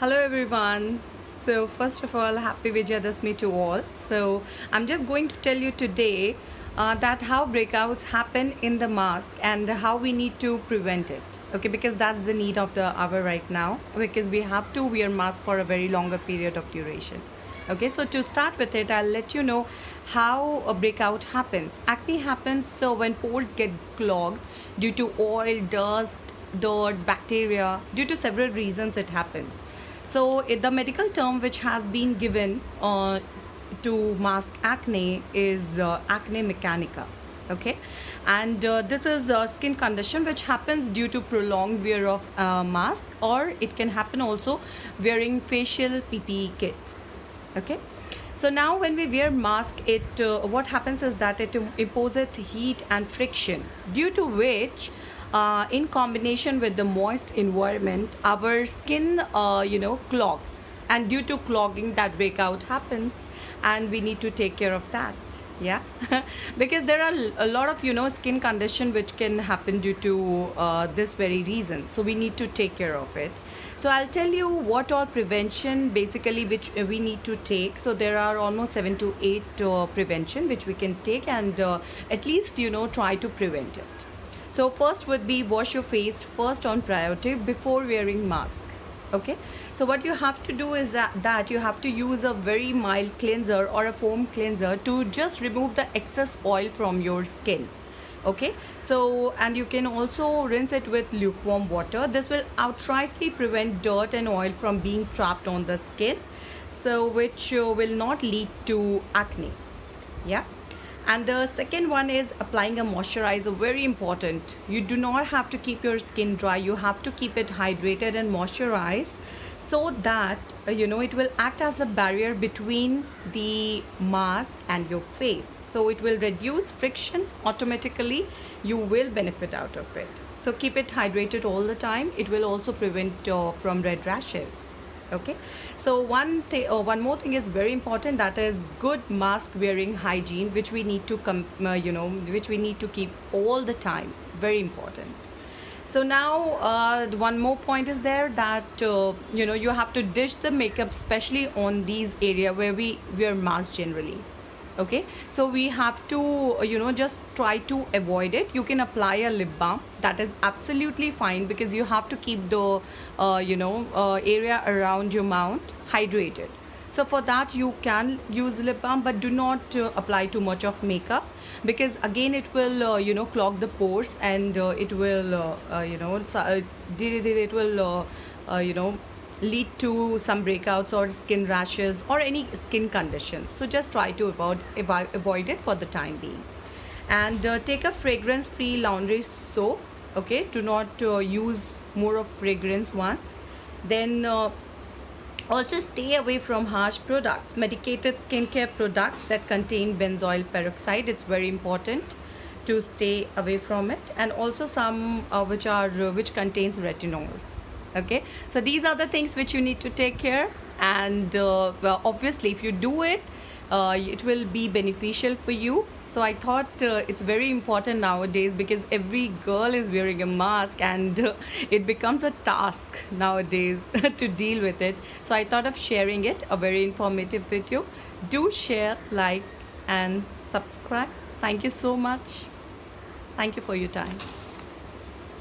Hello everyone. So first of all, happy Vijayadashmi to all. So I'm just going to tell you today that how breakouts happen in the mask and how we need to prevent it. Okay, because that's the need of the hour right now. Because we have to wear mask for a very longer period of duration. Okay, so to start with it, I'll let you know how a breakout happens. Acne happens so when pores get clogged due to oil, dust, dirt, bacteria. Due to several reasons, it happens. So, the medical term which has been given to mask acne is acne mechanica. Okay, and this is a skin condition which happens due to prolonged wear of mask, or it can happen also wearing facial PPE kit. Okay, so now when we wear mask, it what happens is that it imposes heat and friction, due to which in combination with the moist environment, our skin clogs, and due to clogging, that breakout happens, and we need to take care of that. Yeah, because there are a lot of skin condition which can happen due to this very reason, so we need to take care of it. So I'll tell you what all prevention basically which we need to take. So there are almost 7 to 8 prevention which we can take, and at least try to prevent it. So first would be wash your face first on priority before wearing mask. Okay, so what you have to do is that you have to use a very mild cleanser or a foam cleanser to just remove the excess oil from your skin. Okay, so and you can also rinse it with lukewarm water. This will outrightly prevent dirt and oil from being trapped on the skin, so which will not lead to acne. Yeah, and the second one is applying a moisturizer. Very important. You do not have to keep your skin dry, you have to keep it hydrated and moisturized, so that it will act as a barrier between the mask and your face, so it will reduce friction automatically. You will benefit out of it. So keep it hydrated all the time. It will also prevent from red rashes. Okay, so one more thing is very important, that is good mask wearing hygiene, which we need to which we need to keep all the time. Very important. So now one more point is there, that you have to dish the makeup, especially on these area where we wear mask generally. Okay, so we have to just try to avoid it. You can apply a lip balm, that is absolutely fine, because you have to keep the area around your mouth hydrated. So for that you can use lip balm, but do not apply too much of makeup, because again it will clog the pores, and it will it will lead to some breakouts or skin rashes or any skin condition. So just try to avoid it for the time being. And take a fragrance free laundry soap. Okay, do not use more of fragrance once. Then also stay away from harsh products, medicated skincare products that contain benzoyl peroxide. It's very important to stay away from it, and also some which contains retinols. Okay, so these are the things which you need to take care, and well, obviously if you do it, it will be beneficial for you. So I thought it's very important nowadays, because every girl is wearing a mask, and it becomes a task nowadays to deal with it. So I thought of sharing it, a very informative video. Do share, like, and subscribe. Thank you so much. Thank you for your time.